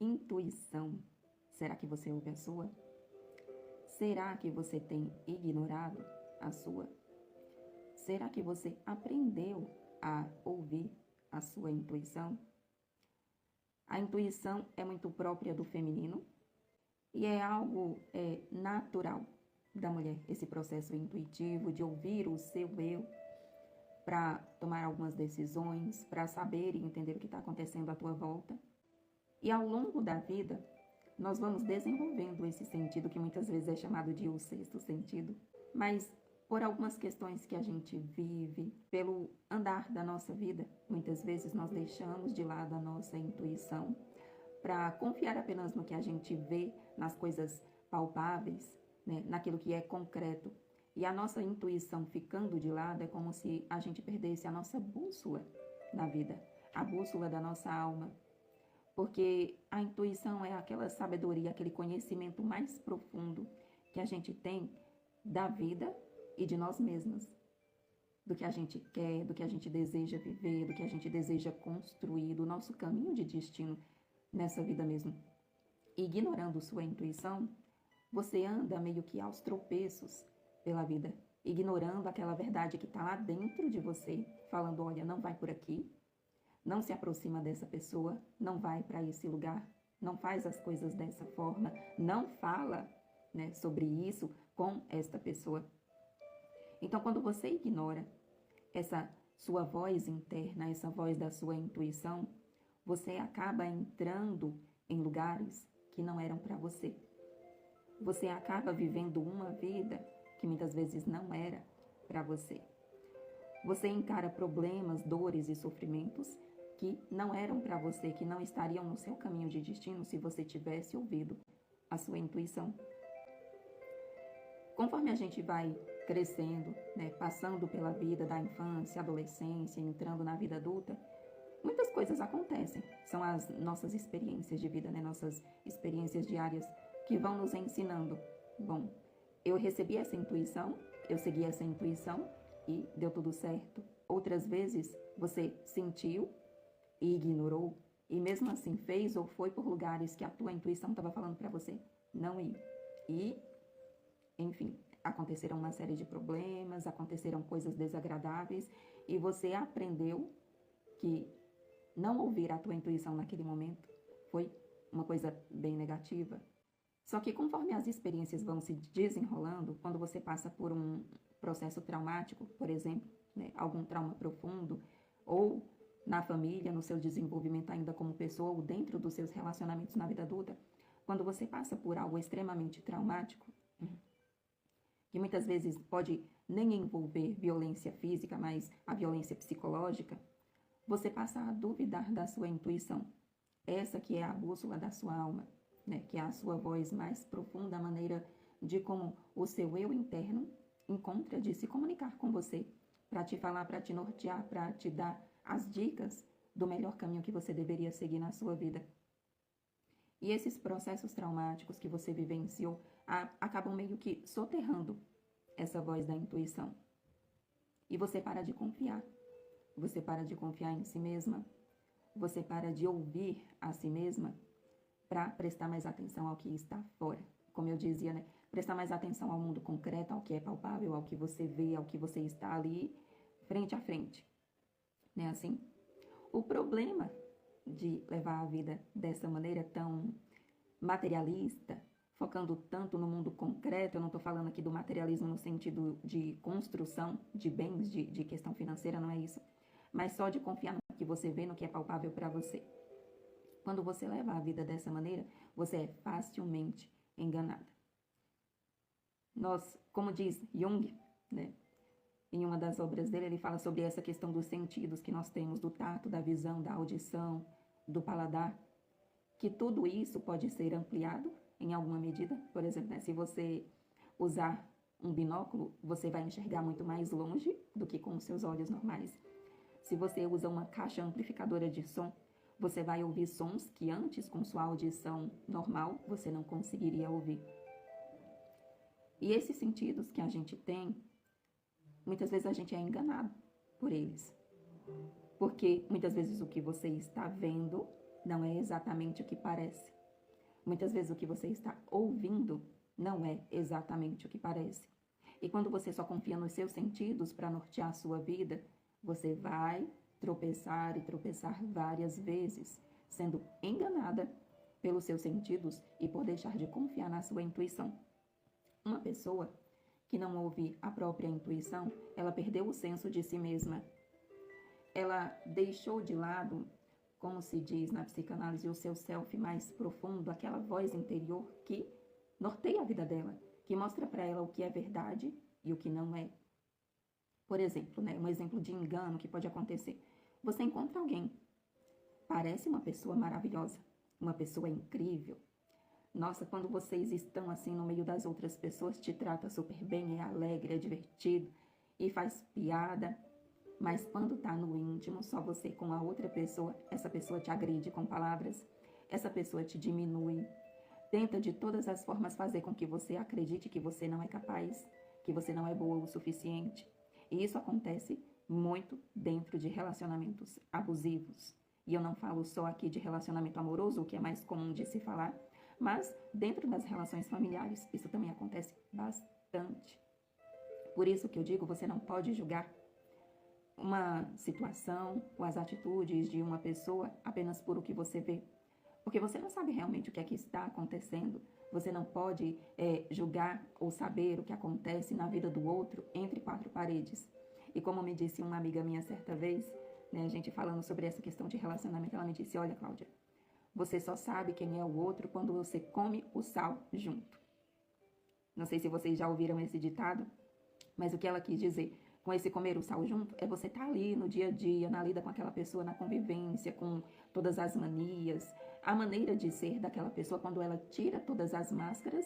intuição. Será que você ouve a sua? Será que você tem ignorado a sua? Será que você aprendeu a ouvir a sua intuição? A intuição é muito própria do feminino e é algo natural da mulher, esse processo intuitivo de ouvir o seu eu para tomar algumas decisões, para saber e entender o que está acontecendo à tua volta. E ao longo da vida, nós vamos desenvolvendo esse sentido que muitas vezes é chamado de o sexto sentido, mas por algumas questões que a gente vive, pelo andar da nossa vida, muitas vezes nós deixamos de lado a nossa intuição para confiar apenas no que a gente vê, nas coisas palpáveis, né, naquilo que é concreto. E a nossa intuição ficando de lado é como se a gente perdesse a nossa bússola na vida, a bússola da nossa alma. Porque a intuição é aquela sabedoria, aquele conhecimento mais profundo que a gente tem da vida e de nós mesmos, do que a gente quer, do que a gente deseja viver, do que a gente deseja construir, do nosso caminho de destino nessa vida mesmo. E ignorando sua intuição, você anda meio que aos tropeços pela vida, ignorando aquela verdade que está lá dentro de você, falando, olha, não vai por aqui, não se aproxima dessa pessoa, não vai para esse lugar, não faz as coisas dessa forma, não fala, né, sobre isso com esta pessoa. Então, quando você ignora essa sua voz interna, essa voz da sua intuição, você acaba entrando em lugares que não eram para você. Você acaba vivendo uma vida que muitas vezes não era para você. Você encara problemas, dores e sofrimentos que não eram para você, que não estariam no seu caminho de destino se você tivesse ouvido a sua intuição. Conforme a gente vai crescendo, né, passando pela vida da infância, adolescência, entrando na vida adulta, muitas coisas acontecem. São as nossas experiências de vida, né, nossas experiências diárias que vão nos ensinando. Bom, eu recebi essa intuição, eu segui essa intuição e deu tudo certo. Outras vezes você sentiu e ignorou e mesmo assim fez ou foi por lugares que a tua intuição estava falando para você não ir. E, enfim, aconteceram uma série de problemas, aconteceram coisas desagradáveis e você aprendeu que não ouvir a tua intuição naquele momento foi uma coisa bem negativa. Só que conforme as experiências vão se desenrolando, quando você passa por um processo traumático, por exemplo, né, algum trauma profundo, ou na família, no seu desenvolvimento ainda como pessoa, ou dentro dos seus relacionamentos na vida adulta, quando você passa por algo extremamente traumático, que muitas vezes pode nem envolver violência física, mas a violência psicológica, você passa a duvidar da sua intuição. Essa que é a bússola da sua alma, né? Que é a sua voz mais profunda, a maneira de como o seu eu interno encontra de se comunicar com você, para te falar, para te nortear, para te dar as dicas do melhor caminho que você deveria seguir na sua vida. E esses processos traumáticos que você vivenciou acabam meio que soterrando essa voz da intuição. E você para de confiar. Você para de confiar em si mesma. Você para de ouvir a si mesma para prestar mais atenção ao que está fora. Como eu dizia, né? Prestar mais atenção ao mundo concreto, ao que é palpável, ao que você vê, ao que você está ali frente a frente. Não é assim? O problema de levar a vida dessa maneira tão materialista, focando tanto no mundo concreto, eu não estou falando aqui do materialismo no sentido de construção de bens, de questão financeira, não é isso, mas só de confiar no que você vê, no que é palpável para você. Quando você leva a vida dessa maneira, você é facilmente enganada. Nós, como diz Jung, né, em uma das obras dele, ele fala sobre essa questão dos sentidos que nós temos, do tato, da visão, da audição, do paladar, que tudo isso pode ser ampliado em alguma medida. Por exemplo, né, se você usar um binóculo, você vai enxergar muito mais longe do que com os seus olhos normais. Se você usa uma caixa amplificadora de som, você vai ouvir sons que antes, com sua audição normal, você não conseguiria ouvir. E esses sentidos que a gente tem, muitas vezes a gente é enganado por eles. Porque muitas vezes o que você está vendo não é exatamente o que parece. Muitas vezes o que você está ouvindo não é exatamente o que parece. E quando você só confia nos seus sentidos para nortear a sua vida, você vai tropeçar e tropeçar várias vezes, sendo enganada pelos seus sentidos e por deixar de confiar na sua intuição. Uma pessoa que não ouve a própria intuição, ela perdeu o senso de si mesma. Ela deixou de lado, como se diz na psicanálise, o seu self mais profundo, aquela voz interior que norteia a vida dela, que mostra para ela o que é verdade e o que não é. Por exemplo, um exemplo de engano que pode acontecer. Você encontra alguém, parece uma pessoa maravilhosa, uma pessoa incrível. Nossa, quando vocês estão assim no meio das outras pessoas, te trata super bem, é alegre, é divertido e faz piada. Mas quando tá no íntimo, só você com a outra pessoa, essa pessoa te agride com palavras, essa pessoa te diminui, tenta de todas as formas fazer com que você acredite que você não é capaz, que você não é boa o suficiente. E isso acontece muito dentro de relacionamentos abusivos. E eu não falo só aqui de relacionamento amoroso, o que é mais comum de se falar, mas dentro das relações familiares, isso também acontece bastante. Por isso que eu digo, você não pode julgar uma situação ou as atitudes de uma pessoa apenas por o que você vê. Porque você não sabe realmente o que é que está acontecendo. Você não pode julgar ou saber o que acontece na vida do outro entre quatro paredes. E como me disse uma amiga minha certa vez, né, a gente falando sobre essa questão de relacionamento, ela me disse, olha, Cláudia, você só sabe quem é o outro quando você come o sal junto. Não sei se vocês já ouviram esse ditado, mas o que ela quis dizer com esse comer o sal junto é você estar ali no dia a dia, na lida com aquela pessoa, na convivência, com todas as manias, a maneira de ser daquela pessoa quando ela tira todas as máscaras,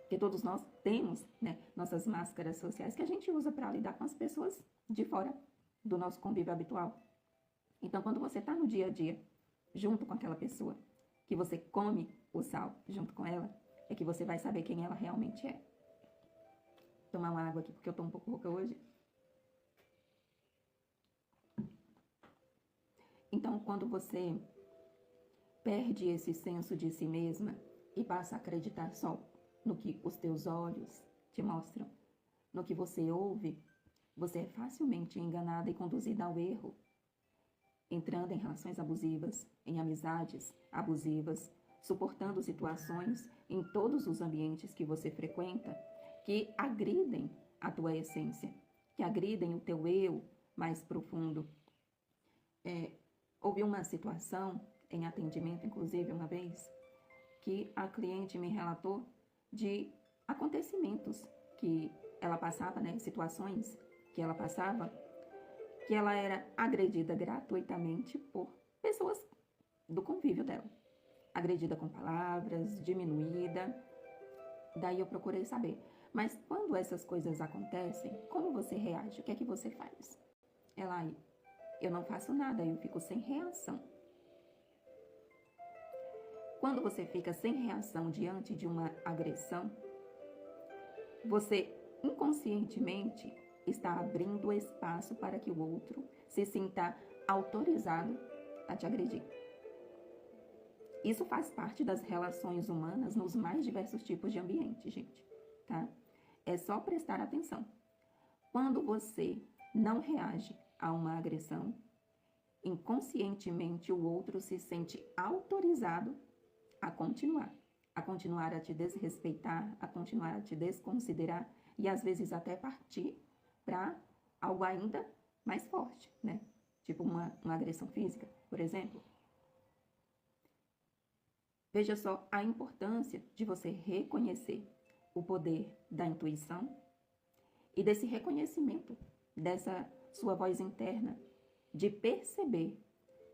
que todos nós temos, né, nossas máscaras sociais que a gente usa para lidar com as pessoas de fora do nosso convívio habitual. Então, quando você está no dia a dia, junto com aquela pessoa, que você come o sal junto com ela, é que você vai saber quem ela realmente é. Vou tomar uma água aqui porque eu estou um pouco rouca hoje. Então, quando você perde esse senso de si mesma e passa a acreditar só no que os teus olhos te mostram, no que você ouve, você é facilmente enganada e conduzida ao erro, entrando em relações abusivas, em amizades abusivas, suportando situações em todos os ambientes que você frequenta que agridem a tua essência, que agridem o teu eu mais profundo. Houve uma situação em atendimento, inclusive uma vez, que a cliente me relatou de acontecimentos que ela passava, né, situações que ela passava, que ela era agredida gratuitamente por pessoas do convívio dela. Agredida com palavras, diminuída. Daí eu procurei saber. Mas quando essas coisas acontecem, como você reage? O que é que você faz? Ela, eu não faço nada, eu fico sem reação. Quando você fica sem reação diante de uma agressão, você inconscientemente está abrindo espaço para que o outro se sinta autorizado a te agredir. Isso faz parte das relações humanas nos mais diversos tipos de ambiente, gente, tá? É só prestar atenção. Quando você não reage a uma agressão, inconscientemente o outro se sente autorizado a continuar a te desrespeitar, a continuar a te desconsiderar e às vezes até partir para algo ainda mais forte, né? Tipo uma agressão física, por exemplo. Veja só a importância de você reconhecer o poder da intuição e desse reconhecimento dessa sua voz interna, de perceber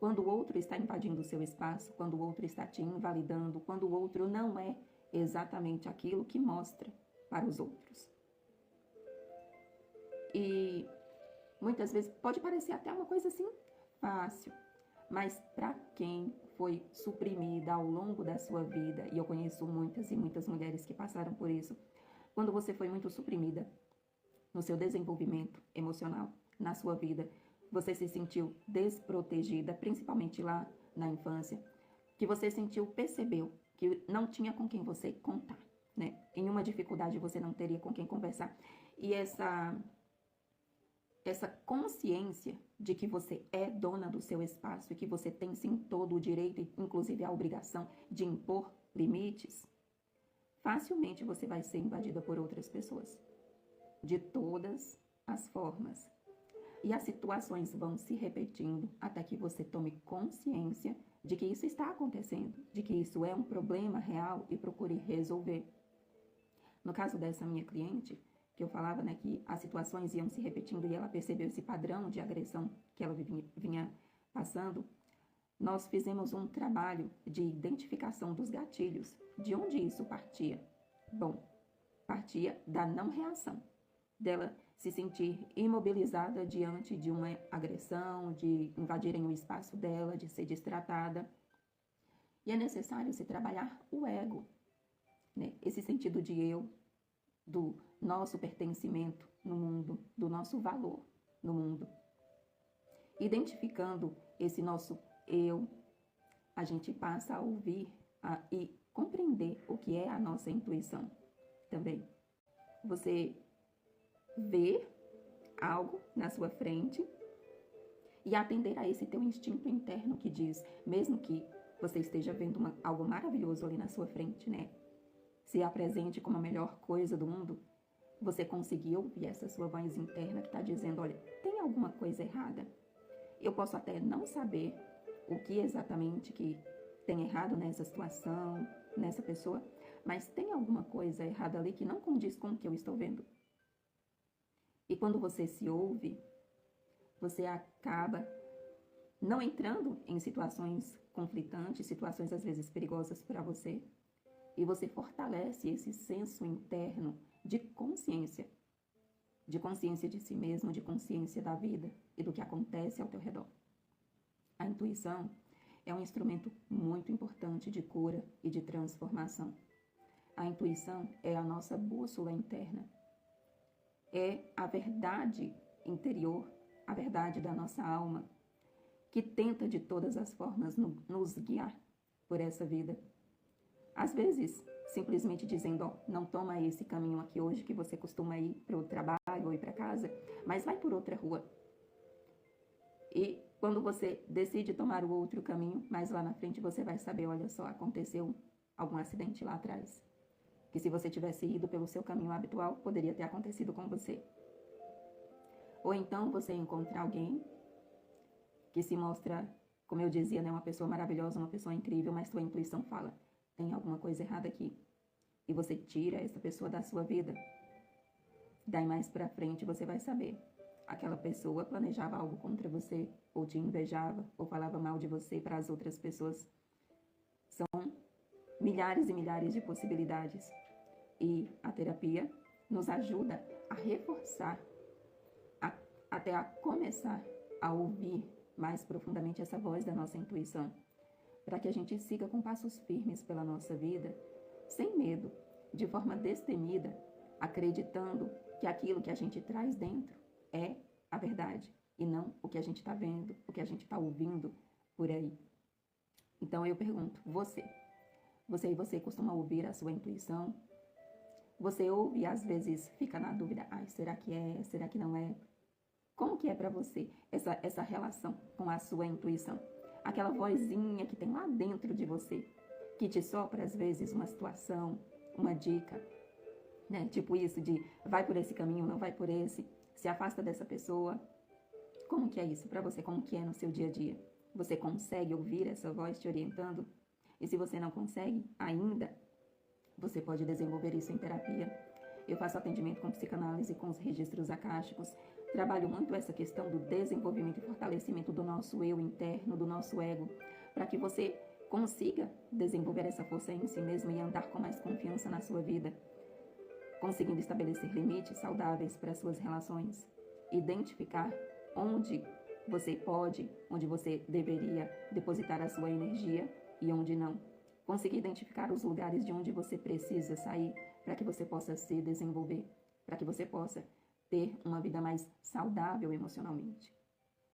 quando o outro está invadindo o seu espaço, quando o outro está te invalidando, quando o outro não é exatamente aquilo que mostra para os outros. E muitas vezes pode parecer até uma coisa assim fácil, mas para quem foi suprimida ao longo da sua vida, e eu conheço muitas e muitas mulheres que passaram por isso, quando você foi muito suprimida no seu desenvolvimento emocional, na sua vida, você se sentiu desprotegida, principalmente lá na infância, que você sentiu, percebeu que não tinha com quem você contar, né? Em uma dificuldade você não teria com quem conversar. E essa consciência de que você é dona do seu espaço e que você tem sim todo o direito, inclusive a obrigação de impor limites, facilmente você vai ser invadida por outras pessoas, de todas as formas. E as situações vão se repetindo até que você tome consciência de que isso está acontecendo, de que isso é um problema real e procure resolver. No caso dessa minha cliente, que eu falava, né, que as situações iam se repetindo e ela percebeu esse padrão de agressão que ela vinha passando, nós fizemos um trabalho de identificação dos gatilhos. De onde isso partia? Bom, partia da não reação, dela se sentir imobilizada diante de uma agressão, de invadirem o espaço dela, de ser destratada. E é necessário se trabalhar o ego, né? Esse sentido de eu, do nosso pertencimento no mundo, do nosso valor no mundo. Identificando esse nosso eu, a gente passa a ouvir e compreender o que é a nossa intuição também. Você vê algo na sua frente e atender a esse teu instinto interno que diz, mesmo que você esteja vendo algo maravilhoso ali na sua frente, né? Se apresente como a melhor coisa do mundo, você conseguiu ouvir essa sua voz interna que está dizendo, olha, tem alguma coisa errada. Eu posso até não saber o que exatamente que tem errado nessa situação, nessa pessoa, mas tem alguma coisa errada ali que não condiz com o que eu estou vendo. E quando você se ouve, você acaba não entrando em situações conflitantes, situações às vezes perigosas para você, e você fortalece esse senso interno de consciência de si mesmo, de consciência da vida e do que acontece ao teu redor. A intuição é um instrumento muito importante de cura e de transformação. A intuição é a nossa bússola interna, é a verdade interior, a verdade da nossa alma, que tenta de todas as formas nos guiar por essa vida. Às vezes, simplesmente dizendo, ó, não toma esse caminho aqui hoje que você costuma ir para o trabalho ou ir para casa, mas vai por outra rua. E quando você decide tomar o outro caminho, mais lá na frente você vai saber, olha só, aconteceu algum acidente lá atrás. Que se você tivesse ido pelo seu caminho habitual, poderia ter acontecido com você. Ou então você encontra alguém que se mostra, como eu dizia, né, uma pessoa maravilhosa, uma pessoa incrível, mas sua intuição fala, tem alguma coisa errada aqui. E você tira essa pessoa da sua vida. Daí mais pra frente você vai saber. Aquela pessoa planejava algo contra você, ou te invejava, ou falava mal de você para as outras pessoas. São milhares e milhares de possibilidades. E a terapia nos ajuda a reforçar, até a começar a ouvir mais profundamente essa voz da nossa intuição, para que a gente siga com passos firmes pela nossa vida, sem medo, de forma destemida, acreditando que aquilo que a gente traz dentro é a verdade, e não o que a gente está vendo, o que a gente está ouvindo por aí. Então eu pergunto, você costuma ouvir a sua intuição? Você ouve e às vezes fica na dúvida, será que é, será que não é? Como que é para você essa relação com a sua intuição? Aquela vozinha que tem lá dentro de você, que te sopra às vezes uma situação, uma dica, né? Tipo isso de vai por esse caminho, não vai por esse, se afasta dessa pessoa. Como que é isso para você? Como que é no seu dia a dia? Você consegue ouvir essa voz te orientando? E se você não consegue ainda, você pode desenvolver isso em terapia. Eu faço atendimento com psicanálise, com os registros akáshicos. Trabalho muito essa questão do desenvolvimento e fortalecimento do nosso eu interno, do nosso ego, para que você consiga desenvolver essa força em si mesmo e andar com mais confiança na sua vida, conseguindo estabelecer limites saudáveis para as suas relações, identificar onde você pode, onde você deveria depositar a sua energia e onde não. Conseguir identificar os lugares de onde você precisa sair para que você possa se desenvolver, para que você possa ter uma vida mais saudável emocionalmente.